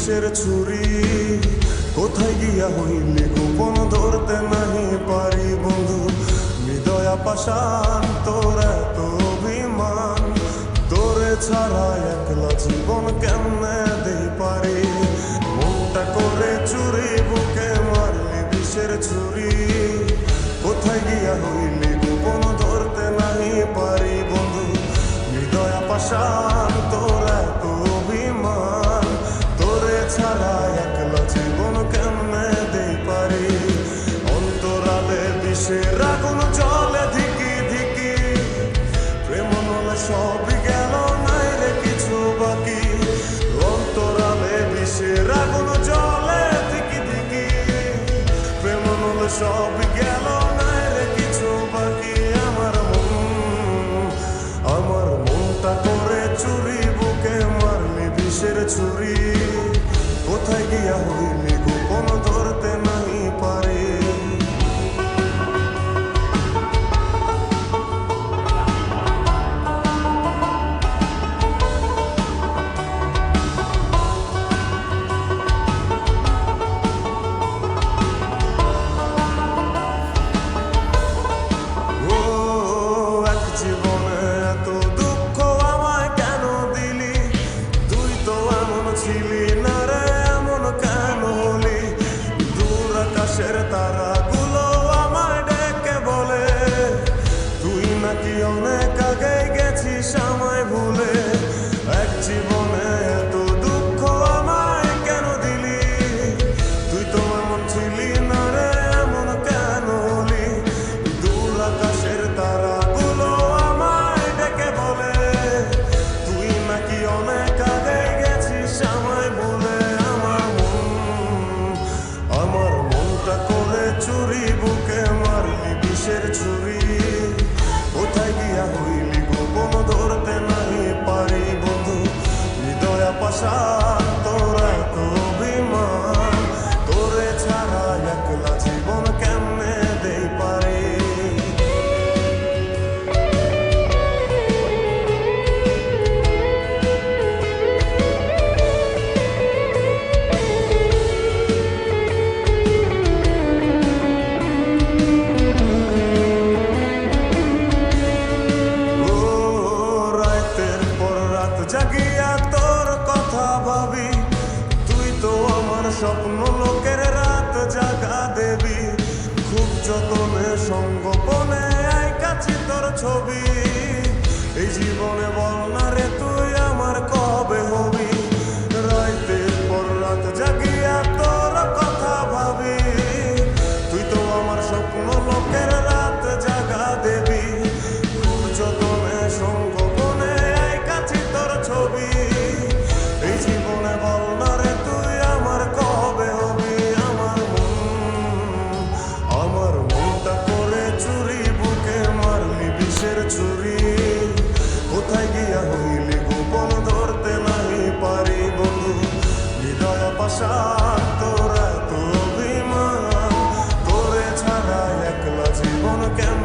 বিষের ছুরি কোথায় গিয়া হইলি গোপন ধরতে নাহি পারি বন্ধু হৃদয়া পাষাণ তোর এত অভিমান তোরে ছাড়া একলা জীবন কেমনে দেই পারি মনটা করে চুরি বুকে মারলি বিষের ছুরি কোথায় গিয়া হইলি গোপন ধরতে নাহি পারি বন্ধু হৃদয়া পাষাণ তোর এত অভিমান তোরে ছাড়া একলা জীবন কেমনে দেই পারি অন্তরালে বিষের আগুন জলে ধিকি ধিকি প্রেম নলে সবই গেল নাই রে কিছু বাকি অন্তরালে বিষের আগুন জলে ধিকি ধিকি প্রেম নলে সবই গেল নাই রে কিছু বাকি আমার মনটা করে চুরি বুকে মারলি বিষের ছুরি কোথায় গিয়া হইলি গোপন ধরতে নাহি পারি তারাগুলো আমায় ডেকে বলে তুই নাকি অনেক আগে গেছিস আমায় ভুলে এক জীবনে এত দুঃখ আমায় কেন দিলি তুই তো এমন ছিলি না রে এমন কেন হলি দূর আকাশের তারাগুলো আমায় ডেকে বলে তুই নাকি অনেক আগে গেছিস আমায় ভুলে আমার মনটা করে চুরি বুকে মারলি বিষের ছুরি কোথায় গিয়া হইলি গোপন ধরতে নাহি পারি বন্ধু হৃদয়া পাষাণ তোর এত অভিমান তোরে ছাড়া একলা জীবন কেমনে দেই পারি জাগিয়া তোর কথা ভাবি তুই তো আমার স্বপ্ন লোকের রাত জাগা দেবী খুব যতনে সঙ্গোপনে আইকাছি তোর ছবি এই জীবনে বল না রে তুই আমার কবে হবি রাতের পর রাত জাগিয়া তোর কথা ভাবি তুই তো আমার স্বপ্ন লোকের রাত জাগা দেবী খুব যতনে সঙ্গোপনে আইকাছি তোর ছবি এই জীবনে বল না রে তুই আমার কবে হবি আমার মনটা করে চুরি বুকে মারলি বিষের ছুরি কোথায় গিয়া হইলি গোপন ধরতে নাহি পারি বন্ধু হৃদয়া পাষাণ তোর এত অভিমান তোরে ছাড়া একলা জীবন কেমন